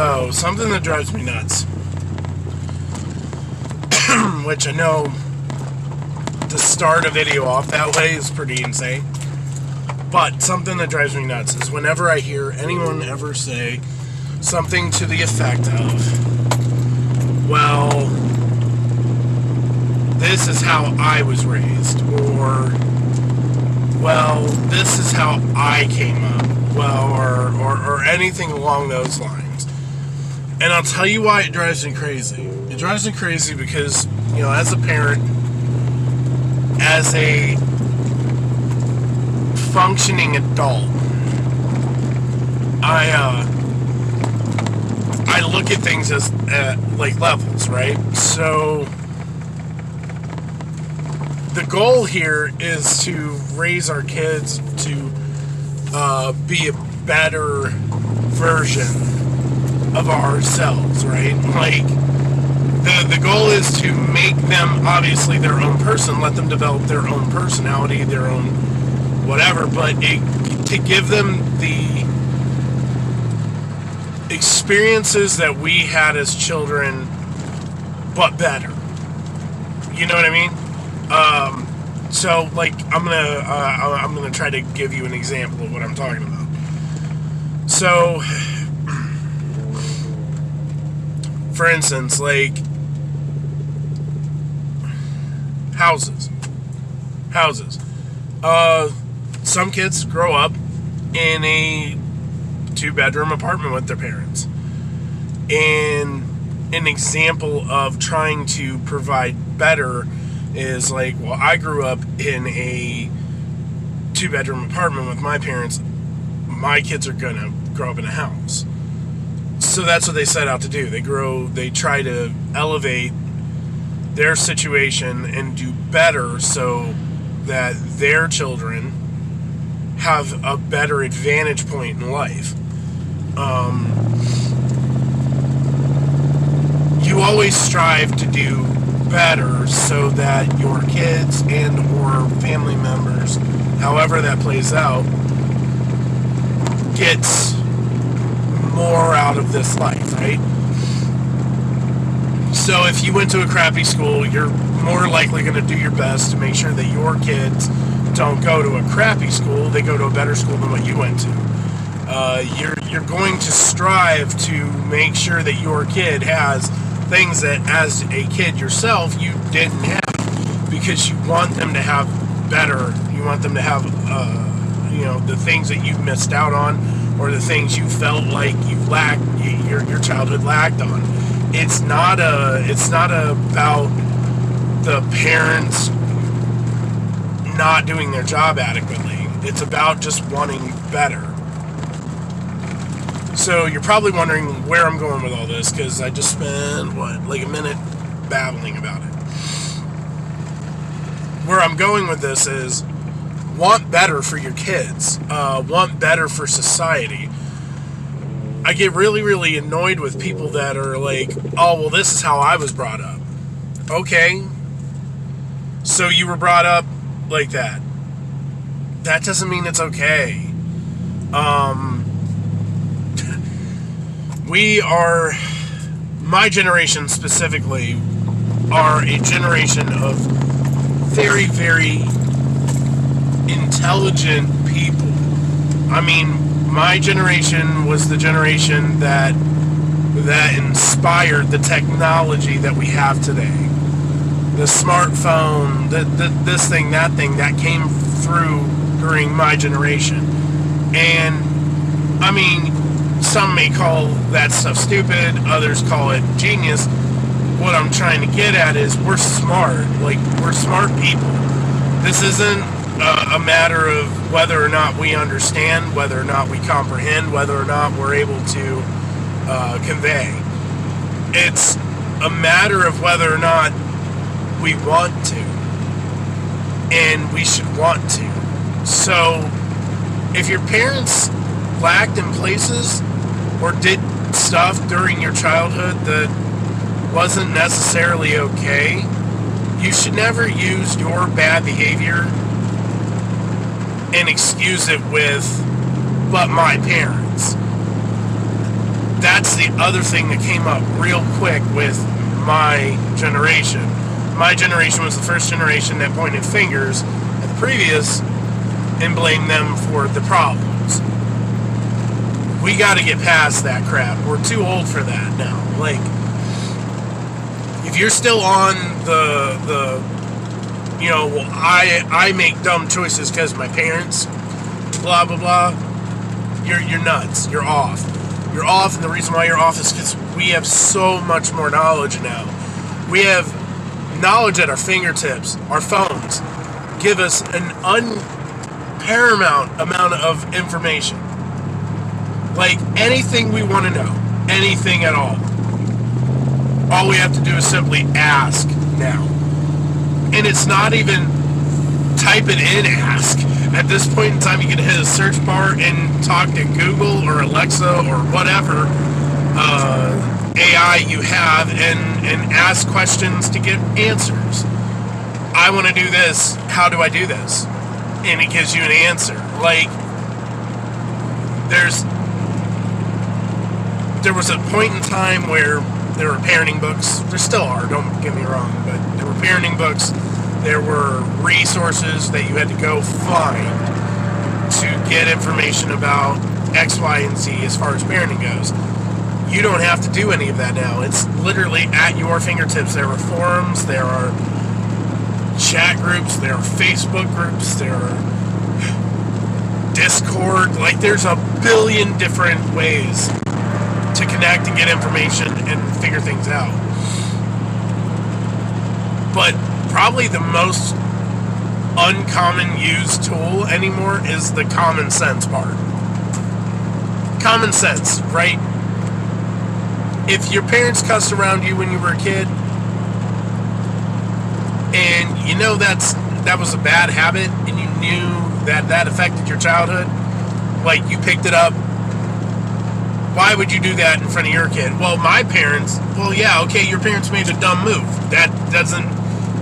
So, something that drives me nuts, which I know to start a video off that way is pretty insane, but something that drives me nuts is whenever I hear anyone ever say something to the effect of, well, this is how I was raised, or, well, this is how I came up, well, or anything along those lines. And I'll tell you why it drives me crazy. It drives me crazy because, as a parent, as a functioning adult, I look at things as like levels, right? So the goal here is to raise our kids to be a better version of ourselves, right? Like, the goal is to make them obviously their own person, let them develop their own personality, their own whatever, but to give them the experiences that we had as children, but better. You know what I mean? So, like, I'm gonna try to give you an example of what I'm talking about. So, for instance, like, houses. Some kids grow up in a 2-bedroom apartment with their parents. And an example of trying to provide better is like, well, I grew up in a 2-bedroom apartment with my parents. My kids are gonna grow up in a house. So that's what they set out to do. They try to elevate their situation and do better so that their children have a better advantage point in life. You always strive to do better so that your kids and or family members, however that plays out, gets more out of this life, right? So if you went to a crappy school, you're more likely going to do your best to make sure that your kids don't go to a crappy school, they go to a better school than what you went to. You're going to strive to make sure that your kid has things that as a kid yourself you didn't have, because you want them to have better, you want them to have the things that you missed out on, or the things you felt like you lacked, your childhood lacked on. It's not about the parents not doing their job adequately. It's about just wanting better. So you're probably wondering where I'm going with all this, because I just spent, like a minute babbling about it. Where I'm going with this is, want better for your kids. Want better for society. I get really, really annoyed with people that are like, oh, well, this is how I was brought up. Okay. So you were brought up like that. That doesn't mean it's okay. My generation specifically, are a generation of very, very intelligent people. I mean, my generation was the generation that inspired the technology that we have today. The smartphone, this thing, that thing, that came through during my generation. And, I mean, some may call that stuff stupid, others call it genius. What I'm trying to get at is we're smart. Like, we're smart people. This isn't a matter of whether or not we understand, whether or not we comprehend, whether or not we're able to convey. It's a matter of whether or not we want to, and we should want to. So if your parents lacked in places or did stuff during your childhood that wasn't necessarily okay, you should never use your bad behavior and excuse it with, but my parents. that's the other thing that came up real quick with my generation. My generation was the first generation that pointed fingers at the previous and blamed them for the problems. We got to get past that crap. We're too old for that now. Like, if you're still on the you know, well, I make dumb choices because my parents, blah blah blah. You're nuts. You're off. You're off, and the reason why you're off is because we have so much more knowledge now. We have knowledge at our fingertips. Our phones give us an paramount amount of information. Like, anything we want to know, anything at all. All we have to do is simply ask now. And it's not even type it in, ask. At this point in time, you can hit a search bar and talk to Google or Alexa or whatever AI you have and ask questions to get answers. I want to do this. How do I do this? And it gives you an answer. Like, there was a point in time where there were parenting books. There still are, don't get me wrong, but there were parenting books. There were resources that you had to go find to get information about X, Y, and Z as far as parenting goes. You don't have to do any of that now. It's literally at your fingertips. There are forums, there are chat groups, there are Facebook groups, there are Discord. Like, there's a billion different ways to connect and get information and figure things out. But probably the most uncommon used tool anymore is the common sense part. Common sense, right? If your parents cussed around you when you were a kid, and you know that was a bad habit, and you knew that affected your childhood, like, you picked it up, why would you do that in front of your kid? Well, my parents, well, yeah, okay, your parents made a dumb move. That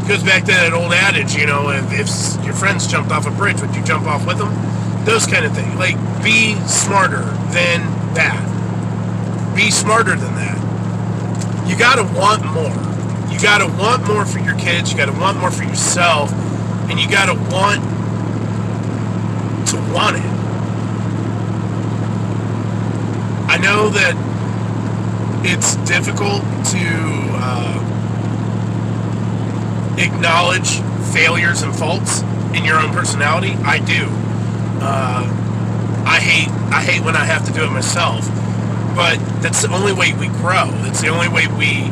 goes back to that old adage, you know, if your friends jumped off a bridge, would you jump off with them? Those kind of things. Like, be smarter than that. Be smarter than that. You gotta want more. You gotta want more for your kids, you gotta want more for yourself, and you gotta want to want it. I know that it's difficult to acknowledge failures and faults in your own personality. I do. I hate when I have to do it myself. But that's the only way we grow. That's the only way we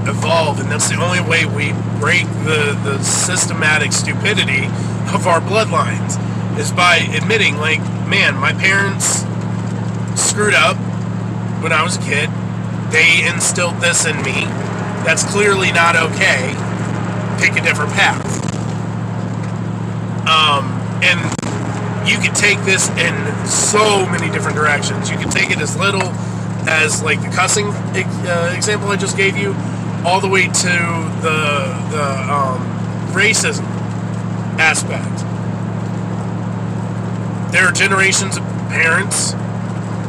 evolve, and that's the only way we break the systematic stupidity of our bloodlines, is by admitting, like, man, my parents screwed up when I was a kid. They instilled this in me. That's clearly not okay. Pick a different path. And you can take this in so many different directions. You can take it as little as, like, the cussing example I just gave you, all the way to the racism aspect. There are generations of parents,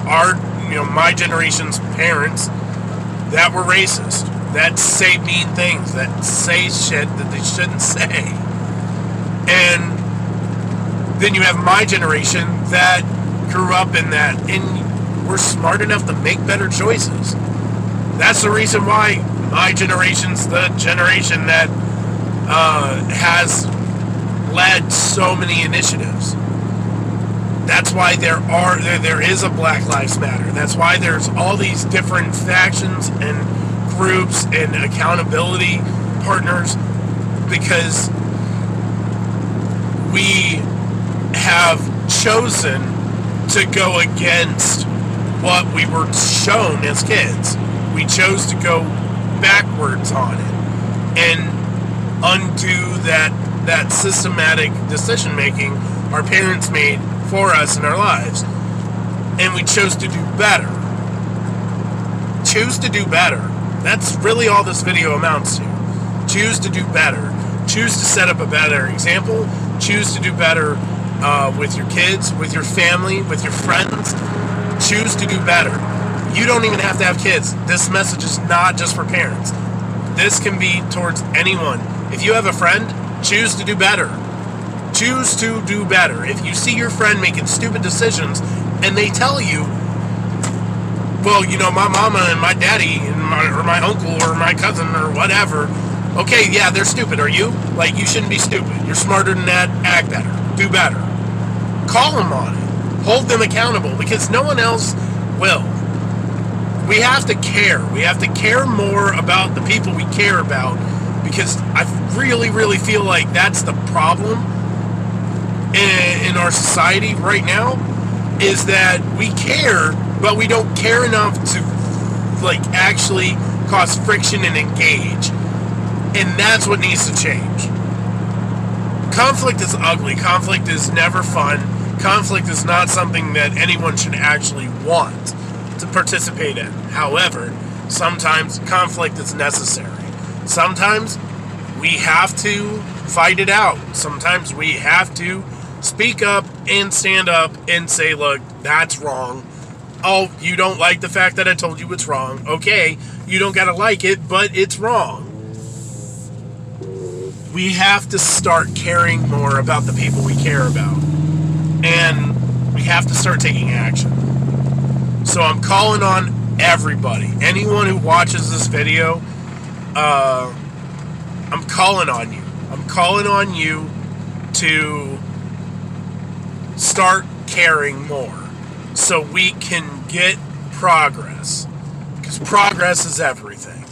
my generation's parents, that were racist, that say mean things, that say shit that they shouldn't say. And then you have my generation that grew up in that, and we're smart enough to make better choices. That's the reason why my generation's the generation that has led so many initiatives. That's why there is a Black Lives Matter. That's why there's all these different factions and groups and accountability partners, because we have chosen to go against what we were shown as kids. We chose to go backwards on it and undo that systematic decision making our parents made for us in our lives. And we chose to do better. Choose to do better. That's really all this video amounts to. Choose to do better. Choose to set up a better example. Choose to do better with your kids, with your family, with your friends. Choose to do better. You don't even have to have kids. This message is not just for parents. This can be towards anyone. If you have a friend, choose to do better. Choose to do better. If you see your friend making stupid decisions and they tell you, well, you know, my mama and my daddy and my uncle or my cousin or whatever, okay, yeah, they're stupid. Are you? Like, you shouldn't be stupid. You're smarter than that. Act better. Do better. Call them on it. Hold them accountable, because no one else will. We have to care. We have to care more about the people we care about, because I really, really feel like that's the problem in our society right now, is that we care, but we don't care enough to like actually cause friction and engage. And that's what needs to change. Conflict is ugly. Conflict is never fun. Conflict is not something that anyone should actually want to participate in. However, sometimes conflict is necessary. Sometimes we have to fight it out. Sometimes we have to speak up and stand up and say, look, that's wrong. Oh, you don't like the fact that I told you it's wrong. Okay, you don't gotta like it, but it's wrong. We have to start caring more about the people we care about. And we have to start taking action. So I'm calling on everybody. Anyone who watches this video, I'm calling on you. I'm calling on you to start caring more so we can get progress. Because progress is everything.